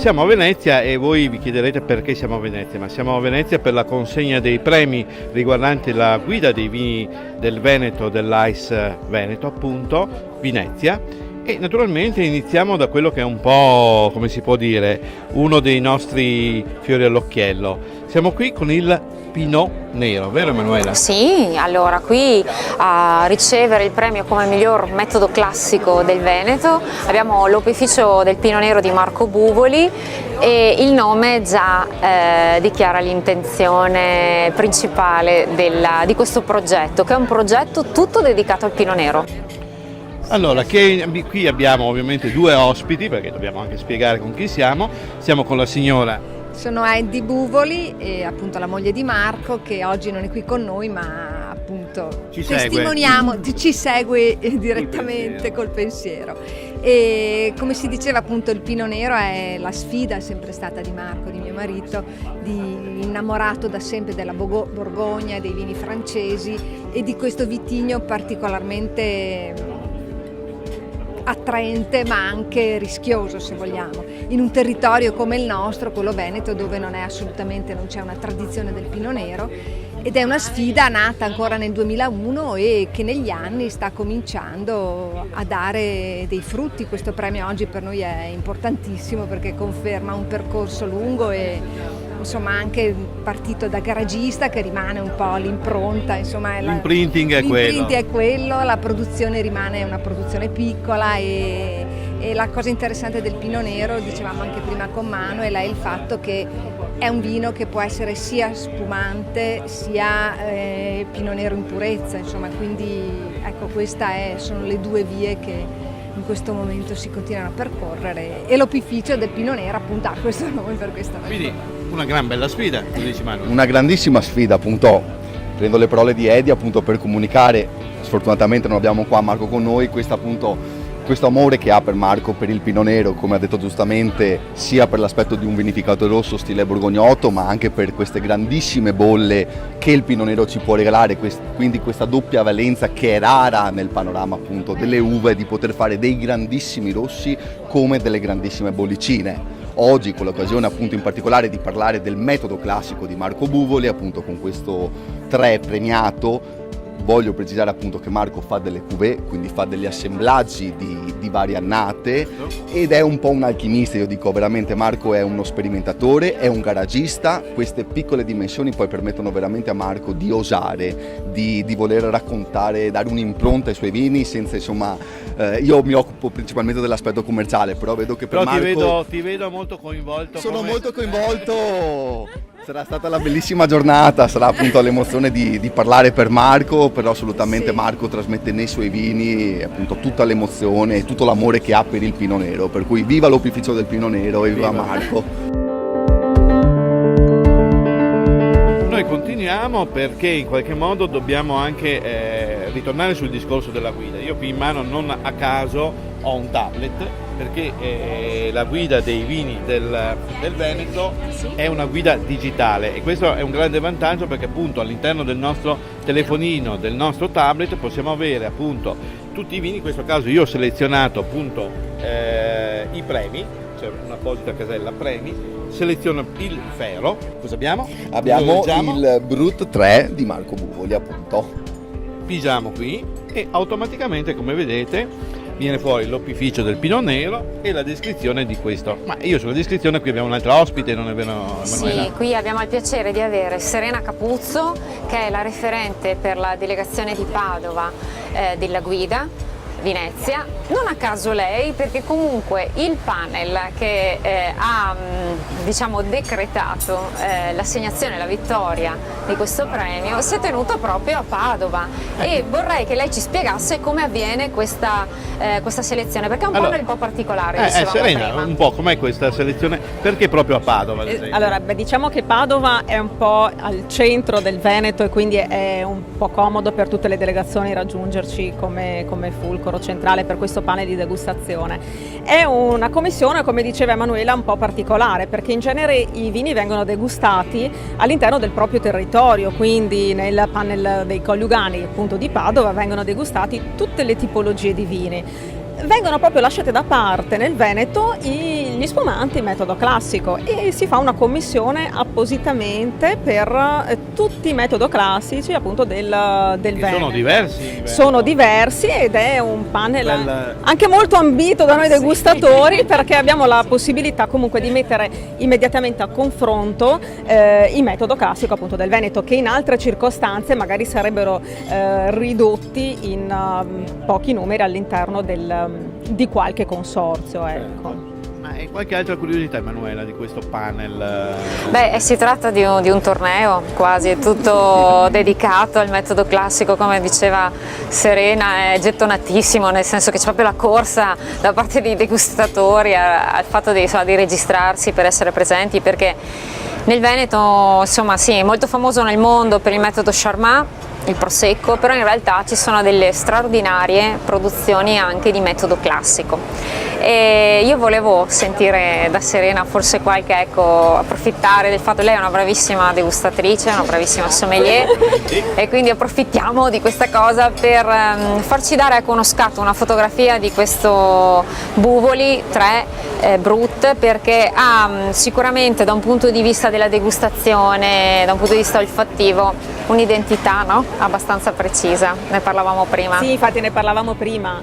Siamo a Venezia e voi vi chiederete perché siamo a Venezia, ma siamo a Venezia per la consegna dei premi riguardanti la guida dei vini del Veneto, dell'AIS Veneto appunto, Venezia. E naturalmente iniziamo da quello che è un po', come si può dire, uno dei nostri fiori all'occhiello. Siamo qui con il Pinot Nero, vero Emanuela? Sì, allora qui a ricevere il premio come miglior metodo classico del Veneto abbiamo l'opificio del Pinot Nero di Marco Buvoli e il nome già dichiara l'intenzione principale di questo progetto, che è un progetto tutto dedicato al Pinot Nero. Allora, qui abbiamo ovviamente due ospiti, perché dobbiamo anche spiegare con chi siamo. Siamo con la signora. Sono Eddie Buvoli e appunto la moglie di Marco, che oggi non è qui con noi ma appunto ci segue direttamente col pensiero. E come si diceva appunto il Pinot Nero è la sfida, è sempre stata di Marco, di mio marito, innamorato da sempre della Borgogna, dei vini francesi e di questo vitigno particolarmente attraente ma anche rischioso, se vogliamo, in un territorio come il nostro, quello veneto, dove non c'è una tradizione del Pinot Nero, ed è una sfida nata ancora nel 2001 e che negli anni sta cominciando a dare dei frutti. Questo premio oggi per noi è importantissimo perché conferma un percorso lungo e insomma anche partito da garagista, che rimane un po' l'impronta, insomma l'imprinting è quello, la produzione rimane una produzione piccola e la cosa interessante del Pinot Nero, dicevamo anche prima con Manuel, è il fatto che è un vino che può essere sia spumante sia Pinot Nero in purezza, insomma, quindi ecco, sono le due vie che in questo momento si continuano a percorrere e l'opificio del Pinot Nero appunto ha questo nome per questa ragione. Quindi una gran bella sfida, come dici Manuel. Una grandissima sfida, appunto, prendo le parole di Eddie appunto per comunicare, sfortunatamente non abbiamo qua Marco con noi, questo amore che ha per Marco, per il Pinot Nero, come ha detto giustamente, sia per l'aspetto di un vinificatore rosso stile borgognotto, ma anche per queste grandissime bolle che il Pinot Nero ci può regalare, quindi questa doppia valenza che è rara nel panorama appunto delle uve, di poter fare dei grandissimi rossi come delle grandissime bollicine. Oggi, con l'occasione appunto in particolare di parlare del metodo classico di Marco Buvoli, appunto con questo 3 premiato, voglio precisare appunto che Marco fa delle cuvée, quindi fa degli assemblaggi di varie annate ed è un po' un alchimista, io dico veramente. Marco è uno sperimentatore, è un garagista, queste piccole dimensioni poi permettono veramente a Marco di osare, di voler raccontare, dare un'impronta ai suoi vini senza insomma, io mi occupo principalmente dell'aspetto commerciale, però vedo che per Marco... ti vedo molto coinvolto. Sono molto coinvolto! Sarà stata la bellissima giornata, sarà appunto l'emozione di parlare per Marco, però assolutamente sì. Marco trasmette nei suoi vini appunto tutta l'emozione e tutto l'amore che ha per il Pinot Nero, per cui viva l'opificio del Pinot Nero e viva Marco! Noi continuiamo perché in qualche modo dobbiamo anche ritornare sul discorso della guida. Io qui in mano non a caso ho un tablet perché la guida dei vini del Veneto è una guida digitale e questo è un grande vantaggio perché appunto all'interno del nostro telefonino, del nostro tablet possiamo avere appunto tutti i vini. In questo caso io ho selezionato appunto i premi, c'è un'apposita casella premi, seleziono il Fero. Cosa abbiamo? Abbiamo il Brut 3 di Marco Buvoli appunto. Pigiamo qui e automaticamente, come vedete, viene fuori l'opificio del Pinot Nero e la descrizione di questo. Ma io sulla descrizione qui abbiamo un'altra ospite, non è vero Emanuela? Sì, qui abbiamo il piacere di avere Serena Capuzzo, che è la referente per la delegazione di Padova della guida Venezia. Non a caso lei, perché comunque il panel che ha diciamo decretato l'assegnazione e la vittoria di questo premio si è tenuto proprio a Padova e vorrei che lei ci spiegasse come avviene questa selezione, perché è un panel un po' particolare. Serena, prima. Un po' com'è questa selezione? Perché proprio a Padova? Allora, diciamo che Padova è un po' al centro del Veneto e quindi è un po' comodo per tutte le delegazioni raggiungerci come fulcro centrale per questo panel di degustazione. È una commissione, come diceva Emanuela, un po' particolare perché in genere i vini vengono degustati all'interno del proprio territorio, quindi nel panel dei Colliugani appunto di Padova vengono degustati tutte le tipologie di vini. Vengono proprio lasciate da parte nel Veneto i gli spumanti metodo classico, e si fa una commissione appositamente per tutti i metodo classici appunto del Veneto. Sono diversi. Sono diversi, ed è un panel anche molto ambito da noi degustatori, perché abbiamo la possibilità comunque di mettere immediatamente a confronto il metodo classico appunto del Veneto, che in altre circostanze magari sarebbero ridotti in pochi numeri all'interno di qualche consorzio. Ecco. Ma hai qualche altra curiosità, Emanuela, di questo panel? Beh, si tratta di un torneo quasi, è tutto dedicato al metodo classico, come diceva Serena, è gettonatissimo, nel senso che c'è proprio la corsa da parte dei degustatori al fatto di registrarsi per essere presenti, perché nel Veneto, insomma, sì, è molto famoso nel mondo per il metodo Charmat, il prosecco, però in realtà ci sono delle straordinarie produzioni anche di metodo classico. E io volevo sentire da Serena forse approfittare del fatto che lei è una bravissima degustatrice, una bravissima sommelier, e quindi approfittiamo di questa cosa per farci dare uno scatto, una fotografia di questo Buvoli 3 Brut, perché ha sicuramente da un punto di vista della degustazione, da un punto di vista olfattivo, un'identità, no? Abbastanza precisa, ne parlavamo prima. Sì, infatti ne parlavamo prima.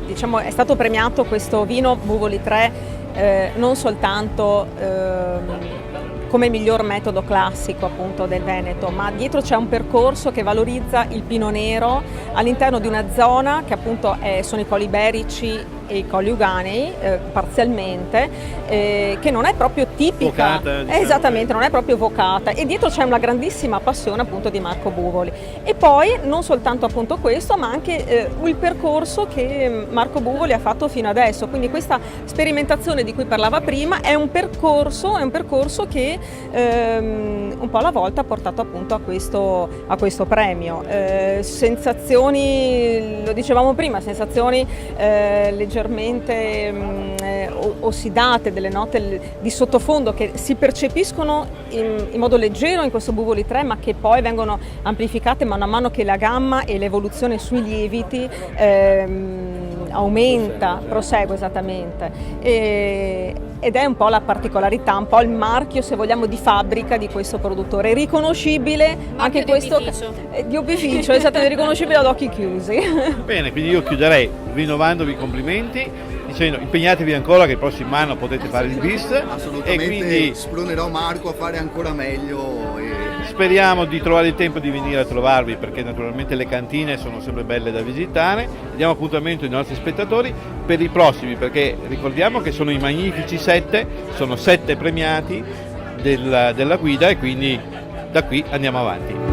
Diciamo, è stato premiato questo vino Buvoli 3 non soltanto come miglior metodo classico appunto del Veneto, ma dietro c'è un percorso che valorizza il Pinot Nero all'interno di una zona che appunto sono i Colli Iberici e i Colli Euganei parzialmente, che non è proprio tipica, vocata, diciamo. Esattamente, non è proprio vocata, e dietro c'è una grandissima passione appunto di Marco Buvoli. E poi non soltanto appunto questo, ma anche il percorso che Marco Buvoli ha fatto fino adesso, quindi questa sperimentazione di cui parlava prima è un percorso che un po' alla volta ha portato appunto a questo premio. Sensazioni, lo dicevamo prima, sensazioni leggermente ossidate, delle note di sottofondo che si percepiscono in modo leggero in questo Buvoli 3, ma che poi vengono amplificate mano a mano che la gamma e l'evoluzione sui lieviti aumenta, prosegue esattamente. Ed è un po' la particolarità, un po' il marchio, se vogliamo, di fabbrica di questo produttore, riconoscibile anche questo di opificio, esattamente, riconoscibile ad occhi chiusi. Bene, quindi io chiuderei rinovandovi i complimenti, dicendo impegnatevi ancora che il prossimo anno potete fare il bis, Assolutamente, e quindi spronerò Marco a fare ancora meglio. speriamo di trovare il tempo di venire a trovarvi, perché naturalmente le cantine sono sempre belle da visitare. Diamo appuntamento ai nostri spettatori per i prossimi, perché ricordiamo che sono i magnifici 7, sono 7 premiati della guida, e quindi da qui andiamo avanti.